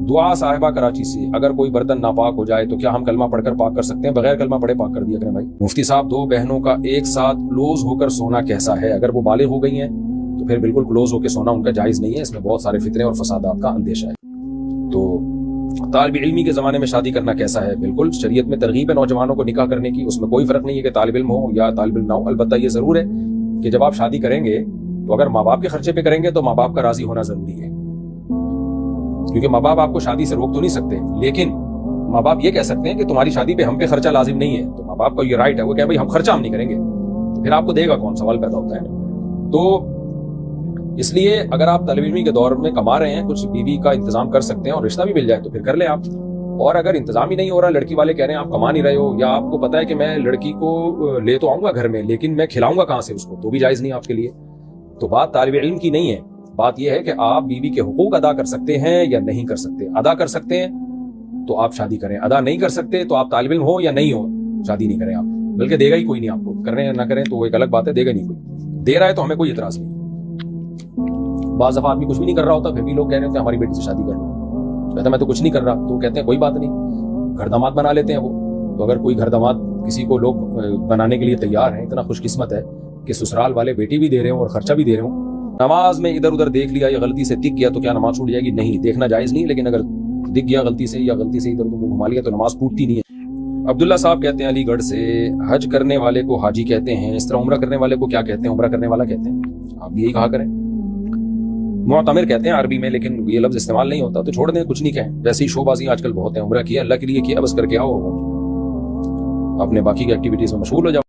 دعا صاحبہ کراچی سے، اگر کوئی برتن ناپاک ہو جائے تو کیا ہم کلمہ پڑھ کر پاک کر سکتے ہیں؟ بغیر کلمہ پڑھے پاک کر دیا کریں بھائی۔ مفتی صاحب، دو بہنوں کا ایک ساتھ کلوز ہو کر سونا کیسا ہے؟ اگر وہ بالغ ہو گئی ہیں تو پھر بالکل کلوز ہو کے سونا ان کا جائز نہیں ہے، اس میں بہت سارے فتنے اور فسادات کا اندیشہ ہے۔ تو طالب علمی کے زمانے میں شادی کرنا کیسا ہے؟ بالکل شریعت میں ترغیب ہے نوجوانوں کو نکاح کرنے کی، اس میں کوئی فرق نہیں ہے کہ طالب علم ہو یا طالب علم نہ ہو۔ البتہ یہ ضرور ہے کہ جب آپ شادی کریں گے تو اگر ماں باپ کے خرچے پہ کریں گے تو ماں باپ کا راضی ہونا ضروری ہے، کیونکہ ماں باپ آپ کو شادی سے روک تو نہیں سکتے، لیکن ماں باپ یہ کہہ سکتے ہیں کہ تمہاری شادی پہ ہم پہ خرچہ لازم نہیں ہے، تو ماں باپ کا یہ رائٹ ہے، وہ کہ بھائی ہم خرچہ ہم نہیں کریں گے، تو پھر آپ کو دے گا کون؟ سوال پیدا ہوتا ہے۔ تو اس لیے اگر آپ طالب علمی کے دور میں کما رہے ہیں، کچھ بیوی کا انتظام کر سکتے ہیں اور رشتہ بھی مل جائے تو پھر کر لیں آپ، اور اگر انتظام ہی نہیں ہو رہا، لڑکی والے کہہ رہے ہیں آپ کما نہیں رہے ہو، یا آپ کو پتا ہے کہ میں لڑکی کو لے تو آؤں گا گھر میں لیکن میں کھلاؤں گا کہاں سے اس کو، تو بھی جائز نہیں آپ کے لیے۔ تو بات طالب علم کی نہیں ہے، بات یہ ہے کہ آپ بیوی کے حقوق ادا کر سکتے ہیں یا نہیں کر سکتے۔ ادا کر سکتے ہیں تو آپ شادی کریں، ادا نہیں کر سکتے تو آپ طالب علم ہو یا نہیں ہو شادی نہیں کریں آپ، بلکہ دے گا ہی کوئی نہیں آپ کو، کریں یا نہ کریں تو وہ ایک الگ بات ہے، دے گا نہیں کوئی، دے رہا ہے تو ہمیں کوئی اعتراض نہیں۔ بعض دفعہ آدمی کچھ بھی نہیں کر رہا ہوتا پھر بھی لوگ کہہ رہے ہوتے ہیں ہماری بیٹی سے شادی کر لو، کہتا ہے میں تو کچھ نہیں کر رہا، تو کہتے ہیں کوئی بات نہیں، گھر داماد بنا لیتے ہیں وہ۔ تو اگر کوئی گھر داماد کسی کو لوگ بنانے کے لیے تیار ہیں، اتنا خوش قسمت ہے کہ سسرال والے بیٹی بھی دے رہے ہوں اور خرچہ بھی دے رہے ہوں۔ نماز میں ادھر ادھر دیکھ لیا یا غلطی سے دکھ گیا تو کیا نماز چھوٹ جائے گی؟ نہیں، دیکھنا جائز نہیں، لیکن اگر دکھ گیا غلطی سے یا غلطی سے ادھر ادھر گھما لیا تو نماز ٹوٹتی نہیں ہے۔ عبداللہ صاحب کہتے ہیں علی گڑھ سے، حج کرنے والے کو حاجی کہتے ہیں، اس طرح عمرہ کرنے والے کو کیا کہتے ہیں؟ عمرہ کرنے والا کہتے ہیں، آپ بھی یہی کہا کریں۔ معتمر کہتے ہیں عربی میں، لیکن یہ لفظ استعمال نہیں ہوتا تو چھوڑ دیں، کچھ نہیں کہیں، ویسے ہی شو بازی آج کل بہت ہیں، عمرہ کیا اللہ کے لیے کیا، بس کر کے آؤ، اپنے باقی کی ایکٹیویٹیز میں مشغول ہو جاؤ۔